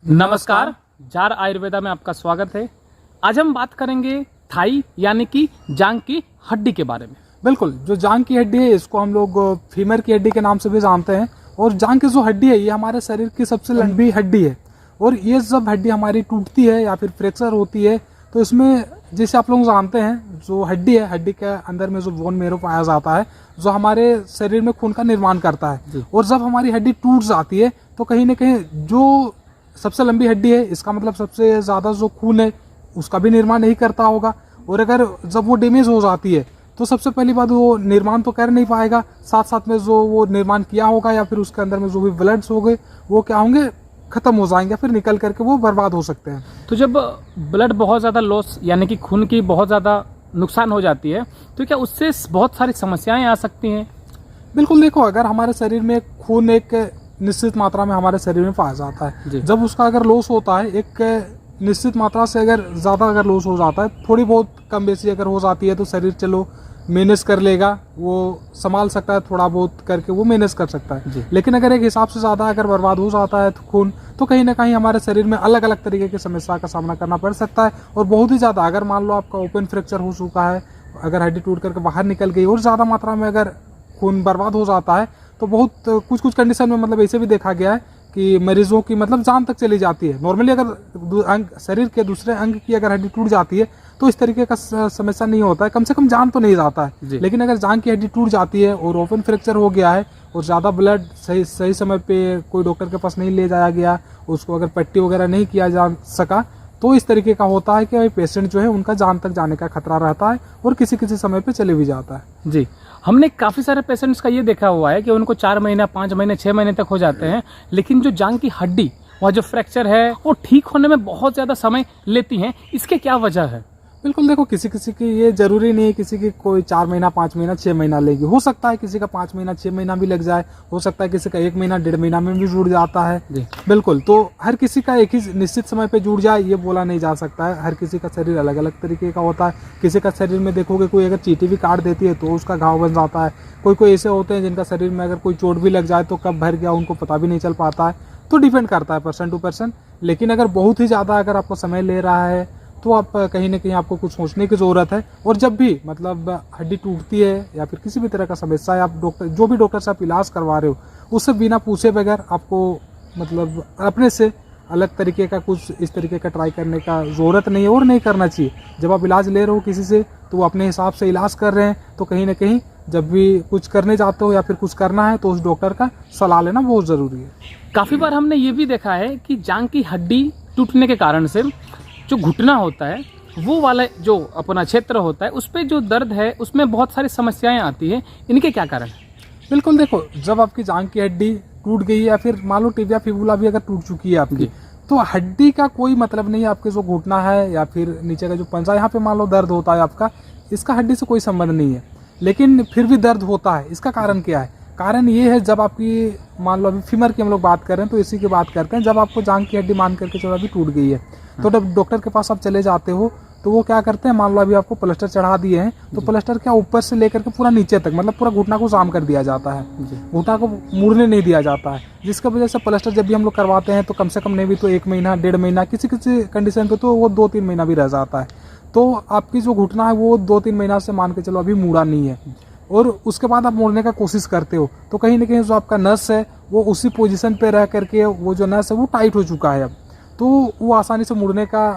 नमस्कार, जार आयुर्वेदा में आपका स्वागत है। आज हम बात करेंगे थाई यानी कि जांग की हड्डी के बारे में। बिल्कुल, जो जांग की हड्डी है इसको हम लोग फीमर की हड्डी के नाम से भी जानते हैं। और जांग की जो हड्डी है ये हमारे शरीर की सबसे लंबी हड्डी है। और ये जब हड्डी हमारी टूटती है या फिर फ्रैक्चर होती है तो इसमें जैसे आप लोग जानते हैं जो हड्डी है, हड्डी के अंदर में जो बोन मेरो पाया जाता है जो हमारे शरीर में खून का निर्माण करता है। और जब हमारी हड्डी टूट जाती है तो कहीं ना कहीं जो सबसे लंबी हड्डी है इसका मतलब सबसे ज़्यादा जो खून है उसका भी निर्माण नहीं करता होगा। और अगर जब वो डैमेज हो जाती है तो सबसे पहली बात वो निर्माण तो कर नहीं पाएगा, साथ साथ में जो वो निर्माण किया होगा या फिर उसके अंदर में जो भी ब्लड्स हो गए वो क्या होंगे, खत्म हो जाएंगे, फिर निकल करके वो बर्बाद हो सकते हैं। तो जब ब्लड बहुत ज़्यादा लॉस यानी कि खून की बहुत ज़्यादा नुकसान हो जाती है तो क्या उससे बहुत सारी समस्याएं आ सकती हैं? बिल्कुल, देखो अगर हमारे शरीर में खून एक निश्चित मात्रा में हमारे शरीर में पाया जाता है, जब उसका अगर लॉस होता है एक निश्चित मात्रा से अगर ज़्यादा अगर लॉस हो जाता है, थोड़ी बहुत कम बेसी अगर हो जाती है तो शरीर चलो मैनेज कर लेगा, वो संभाल सकता है, थोड़ा बहुत करके वो मैनेज कर सकता है। लेकिन अगर एक हिसाब से ज़्यादा अगर बर्बाद हो जाता है तो खून, तो कहीं ना कहीं हमारे शरीर में अलग अलग तरीके की समस्या का सामना करना पड़ सकता है। और बहुत ही ज़्यादा अगर मान लो आपका ओपन फ्रैक्चर हो चुका है, अगर हड्डी टूट करके बाहर निकल गई और ज़्यादा मात्रा में अगर खून बर्बाद हो जाता है तो बहुत कुछ कंडीशन में मतलब ऐसे भी देखा गया है कि मरीजों की मतलब जान तक चली जाती है। नॉर्मली अगर शरीर के दूसरे अंग की अगर हड्डी टूट जाती है तो इस तरीके का समस्या नहीं होता है, कम से कम जान तो नहीं जाता है। लेकिन अगर जान की हड्डी टूट जाती है और ओपन फ्रैक्चर हो गया है और ज़्यादा ब्लड सही समय पे कोई डॉक्टर के पास नहीं ले जाया गया, उसको अगर पट्टी वगैरह नहीं किया जा सका, तो इस तरीके का होता है कि पेशेंट जो है उनका जान तक जाने का खतरा रहता है और किसी किसी समय पे चले भी जाता है। जी, हमने काफ़ी सारे पेशेंट्स का ये देखा हुआ है कि उनको 4 महीना 5 महीने 6 महीने तक हो जाते हैं, लेकिन जो जांग की हड्डी वह जो फ्रैक्चर है वो ठीक होने में बहुत ज़्यादा समय लेती हैं। इसके क्या वजह है? बिल्कुल, देखो किसी किसी की ये जरूरी नहीं है किसी की कोई 4 महीना 5 महीना 6 महीना लेगी, हो सकता है किसी का 5 महीना 6 महीना भी लग जाए, हो सकता है किसी का 1 महीना 1.5 महीना में भी जुड़ जाता है। बिल्कुल, तो हर किसी का एक ही निश्चित समय पे जुड़ जाए ये बोला नहीं जा सकता है। हर किसी का शरीर अलग अलग तरीके का होता है। किसी का शरीर में देखोगे कोई अगर चींटी भी काट देती है तो उसका घाव बन जाता है। कोई ऐसे होते हैं जिनका शरीर में अगर कोई चोट भी लग जाए तो कब भर गया उनको पता भी नहीं चल पाता है। तो डिपेंड करता है पर्सन टू पर्सन। लेकिन अगर बहुत ही ज़्यादा अगर आपको समय ले रहा है तो आप कहीं ना कहीं आपको कुछ सोचने की ज़रूरत है। और जब भी मतलब हड्डी टूटती है या फिर किसी भी तरह का समस्या है, आप डॉक्टर जो भी डॉक्टर से आप इलाज करवा रहे हो उससे बिना पूछे बगैर आपको मतलब अपने से अलग तरीके का कुछ इस तरीके का ट्राई करने का ज़रूरत नहीं है और नहीं करना चाहिए। जब आप इलाज ले रहे हो किसी से तो वो अपने हिसाब से इलाज कर रहे हैं, तो कहीं ना कहीं जब भी कुछ करने जाते हो या फिर कुछ करना है तो उस डॉक्टर का सलाह लेना बहुत ज़रूरी है। काफ़ी बार हमने ये भी देखा है कि जांग की हड्डी टूटने के कारण से जो घुटना होता है वो वाला जो अपना क्षेत्र होता है उस पर जो दर्द है उसमें बहुत सारी समस्याएं आती हैं। इनके क्या कारण है? बिल्कुल, देखो जब आपकी जांग की हड्डी टूट गई या फिर मान लो टिबिया फिबुला भी अगर टूट चुकी है आपकी, तो हड्डी का कोई मतलब नहीं है। आपके जो घुटना है या फिर नीचे का जो पंजा यहाँ पे मान लो दर्द होता है आपका, इसका हड्डी से कोई संबंध नहीं है, लेकिन फिर भी दर्द होता है। इसका कारण क्या है? कारण ये है जब आपकी मान लो अभी फीमर की हम लोग बात कर रहे हैं तो इसी की बात करते हैं। जब आपको जांग की हड्डी मान करके चलो अभी टूट गई है तो जब डॉक्टर के पास आप चले जाते हो तो वो क्या करते हैं, मान लो अभी आपको प्लास्टर चढ़ा दिए हैं तो प्लास्टर क्या ऊपर से लेकर के पूरा नीचे तक मतलब पूरा घुटना को जाम कर दिया जाता है, घुटना को मुड़ने नहीं दिया जाता है। जिसकी वजह से प्लास्टर जब भी हम लोग करवाते हैं तो कम से कम नहीं भी तो 1 महीना 1.5 महीना, किसी किसी कंडीशन पे तो वो 2-3 महीना भी रह जाता है। तो आपकी जो घुटना है वो 2-3 महीना से मान के चलो अभी मुड़ा नहीं है और उसके बाद आप मोड़ने का कोशिश करते हो तो कहीं ना कहीं जो आपका नस है वो उसी पोजीशन पे रह करके वो जो नस है वो टाइट हो चुका है अब, तो वो आसानी से मुड़ने का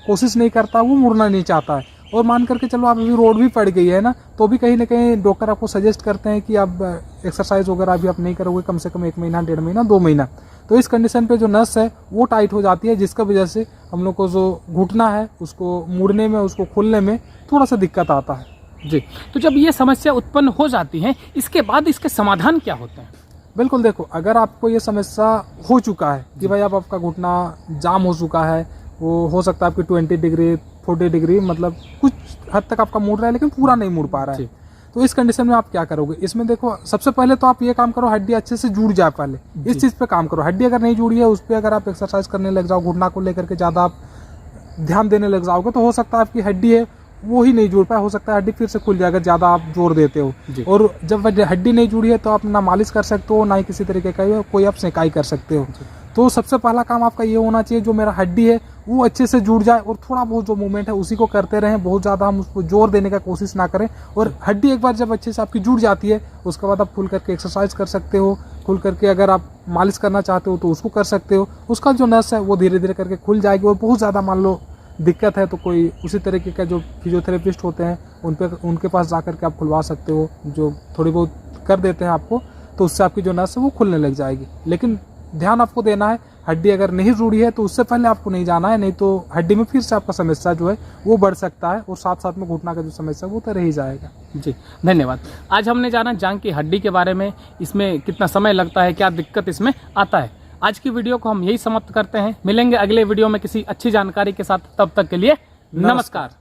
कोशिश नहीं करता, वो मुड़ना नहीं चाहता है। और मान करके चलो आप अभी रोड भी पड़ गई है ना तो भी कहीं ना कहीं डॉक्टर आपको सजेस्ट करते हैं कि आप एक्सरसाइज वगैरह अभी आप नहीं करोगे कम से कम 1 महीना 1.5 महीना 2 महीना, तो इस कंडीशन पे जो नस है वो टाइट हो जाती है, जिसकी वजह से हम लोग को जो घुटना है उसको मुड़ने में उसको खोलने में थोड़ा सा दिक्कत आता है। जी, तो जब ये समस्या उत्पन्न हो जाती है इसके बाद इसके समाधान क्या होता है? बिल्कुल, देखो अगर आपको ये समस्या हो चुका है कि भाई अब आपका घुटना जाम हो चुका है, वो हो सकता है आपकी 20 डिग्री 40 डिग्री मतलब कुछ हद तक आपका मुड़ रहा है लेकिन पूरा नहीं मुड़ पा रहा है, तो इस कंडीशन में आप क्या करोगे? इसमें देखो सबसे पहले तो आप ये काम करो हड्डी अच्छे से जुड़ जाए, पहले इस चीज़ पे काम करो। हड्डी अगर नहीं जुड़ी है उस पर अगर आप एक्सरसाइज करने लग जाओ, घुटना को लेकर के ज़्यादा आप ध्यान देने लग जाओगे तो हो सकता है आपकी हड्डी है वो ही नहीं जुड़ पाए, हो सकता है हड्डी फिर से खुल जाएगा ज़्यादा आप जोर देते हो। और जब हड्डी नहीं जुड़ी है तो आप ना मालिश कर सकते हो ना ही किसी तरीके का कोई आप सेकाई कर सकते हो। तो सबसे पहला काम आपका ये होना चाहिए, जो मेरा हड्डी है वो अच्छे से जुड़ जाए और थोड़ा बहुत जो मूवमेंट है उसी को करते रहें, बहुत ज़्यादा हम उसको जोर देने का कोशिश ना करें। और हड्डी एक बार जब अच्छे से आपकी जुड़ जाती है उसके बाद आप खुल करके एक्सरसाइज कर सकते हो, खुल करके अगर आप मालिश करना चाहते हो तो उसको कर सकते हो। उसका जो नस है वो धीरे धीरे करके खुल जाएगी। और बहुत ज़्यादा मान लो दिक्कत है तो कोई उसी तरीके का जो फिजियोथेरेपिस्ट होते हैं उनके पास जा करके आप खुलवा सकते हो, जो थोड़ी बहुत कर देते हैं आपको, तो उससे आपकी जो नस है वो खुलने लग जाएगी। लेकिन ध्यान आपको देना है, हड्डी अगर नहीं जुड़ी है तो उससे पहले आपको नहीं जाना है, नहीं तो हड्डी में फिर से आपका समस्या जो है वो बढ़ सकता है और साथ साथ में घुटना का जो समस्या है वो तो रह ही जाएगा। जी धन्यवाद। आज हमने जाना जांघ की हड्डी के बारे में, इसमें कितना समय लगता है, क्या दिक्कत इसमें आता है। आज की वीडियो को हम यही समाप्त करते हैं। मिलेंगे अगले वीडियो में किसी अच्छी जानकारी के साथ, तब तक के लिए नमस्कार।